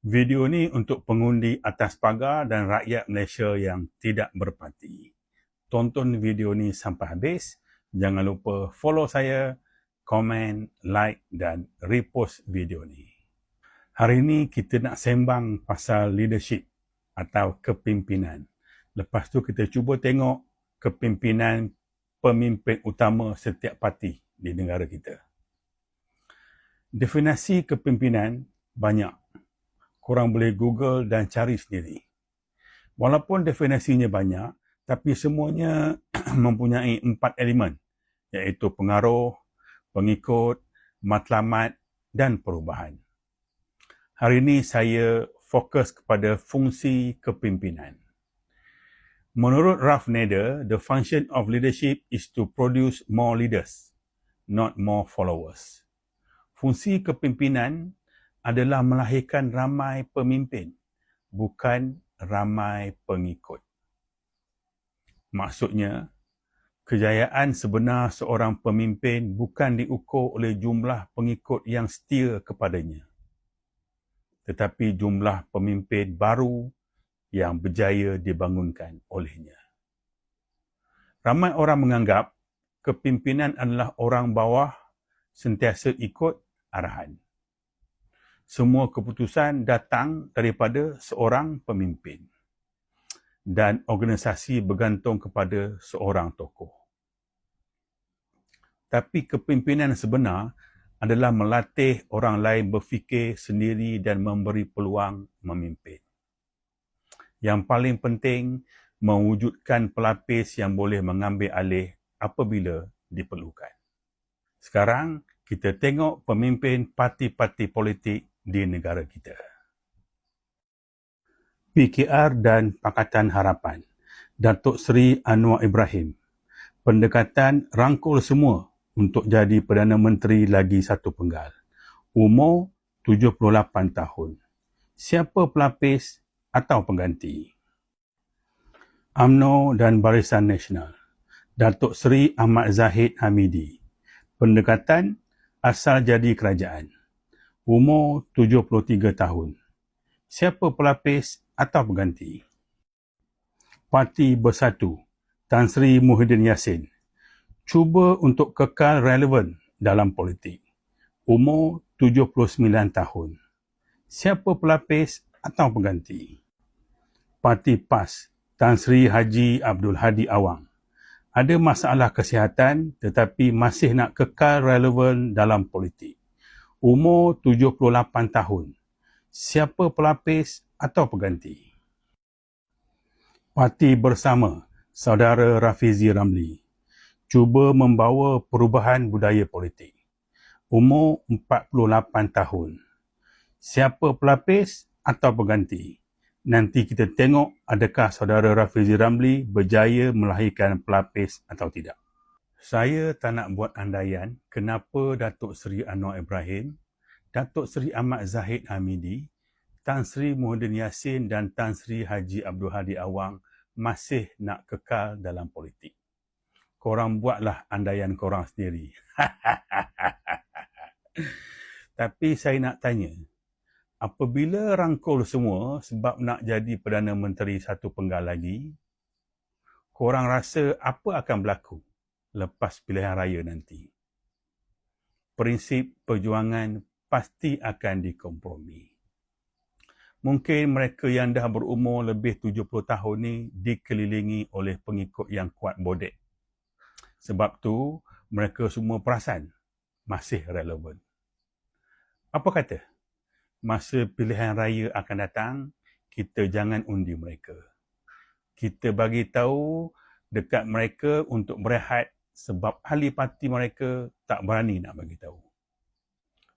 Video ni untuk pengundi atas pagar dan rakyat Malaysia yang tidak berparti. Tonton video ni sampai habis. Jangan lupa follow saya, komen, like dan repost video ni. Hari ni kita nak sembang pasal leadership atau kepimpinan. Lepas tu kita cuba tengok kepimpinan pemimpin utama setiap parti di negara kita. Definisi kepimpinan banyak. Korang boleh Google dan cari sendiri. Walaupun definisinya banyak, tapi semuanya mempunyai 4 elemen, iaitu pengaruh, pengikut, matlamat dan perubahan. Hari ini saya fokus kepada fungsi kepimpinan. Menurut Ralph Nader, the function of leadership is to produce more leaders, not more followers. Fungsi kepimpinan adalah melahirkan ramai pemimpin, bukan ramai pengikut. Maksudnya, kejayaan sebenar seorang pemimpin bukan diukur oleh jumlah pengikut yang setia kepadanya, tetapi jumlah pemimpin baru yang berjaya dibangunkan olehnya. Ramai orang menganggap kepimpinan adalah orang bawah sentiasa ikut arahan. Semua keputusan datang daripada seorang pemimpin dan organisasi bergantung kepada seorang tokoh. Tapi kepimpinan sebenar adalah melatih orang lain berfikir sendiri dan memberi peluang memimpin. Yang paling penting, mewujudkan pelapis yang boleh mengambil alih apabila diperlukan. Sekarang, kita tengok pemimpin parti-parti politik di negara kita. PKR dan Pakatan Harapan. Datuk Seri Anwar Ibrahim. Pendekatan rangkul semua untuk jadi Perdana Menteri lagi satu penggal. Umur 78 tahun. Siapa pelapis atau pengganti? UMNO dan Barisan Nasional. Datuk Seri Ahmad Zahid Hamidi. Pendekatan asal jadi kerajaan. Umur 73 tahun. Siapa pelapis atau pengganti? Parti Bersatu, Tan Sri Muhyiddin Yassin. Cuba untuk kekal relevan dalam politik. Umur 79 tahun. Siapa pelapis atau pengganti? Parti PAS, Tan Sri Haji Abdul Hadi Awang. Ada masalah kesihatan tetapi masih nak kekal relevan dalam politik. Umur 78 tahun. Siapa pelapis atau pengganti? Parti Bersama, Saudara Rafizi Ramli. Cuba membawa perubahan budaya politik. Umur 48 tahun. Siapa pelapis atau pengganti? Nanti kita tengok adakah Saudara Rafizi Ramli berjaya melahirkan pelapis atau tidak. Saya tak nak buat andaian kenapa Datuk Seri Anwar Ibrahim, Datuk Seri Ahmad Zahid Hamidi, Tan Sri Muhyiddin Yassin dan Tan Sri Haji Abdul Hadi Awang masih nak kekal dalam politik. Korang buatlah andaian korang sendiri. Tapi saya nak tanya, apabila rangkul semua sebab nak jadi Perdana Menteri satu penggal lagi, korang rasa apa akan berlaku lepas pilihan raya nanti? Prinsip perjuangan pasti akan dikompromi. Mungkin mereka yang dah berumur lebih 70 tahun ni dikelilingi oleh pengikut yang kuat bodek. Sebab tu, mereka semua perasan masih relevan. Apa kata? Masa pilihan raya akan datang, kita jangan undi mereka. Kita bagi tahu dekat mereka untuk berehat sebab ahli parti mereka tak berani nak bagi tahu.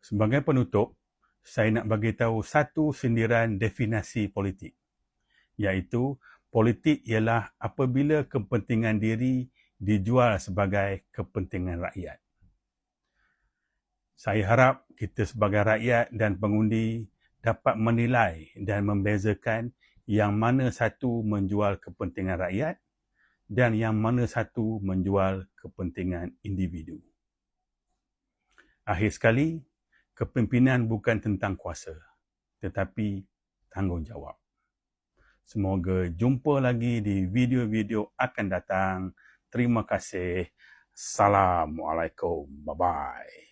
Sebagai penutup, saya nak bagi tahu satu sindiran definisi politik, iaitu politik ialah apabila kepentingan diri dijual sebagai kepentingan rakyat. Saya harap kita sebagai rakyat dan pengundi dapat menilai dan membezakan yang mana satu menjual kepentingan rakyat dan yang mana satu menjual kepentingan individu. Akhir sekali, kepimpinan bukan tentang kuasa, tetapi tanggungjawab. Semoga jumpa lagi di video-video akan datang. Terima kasih. Assalamualaikum. Bye-bye.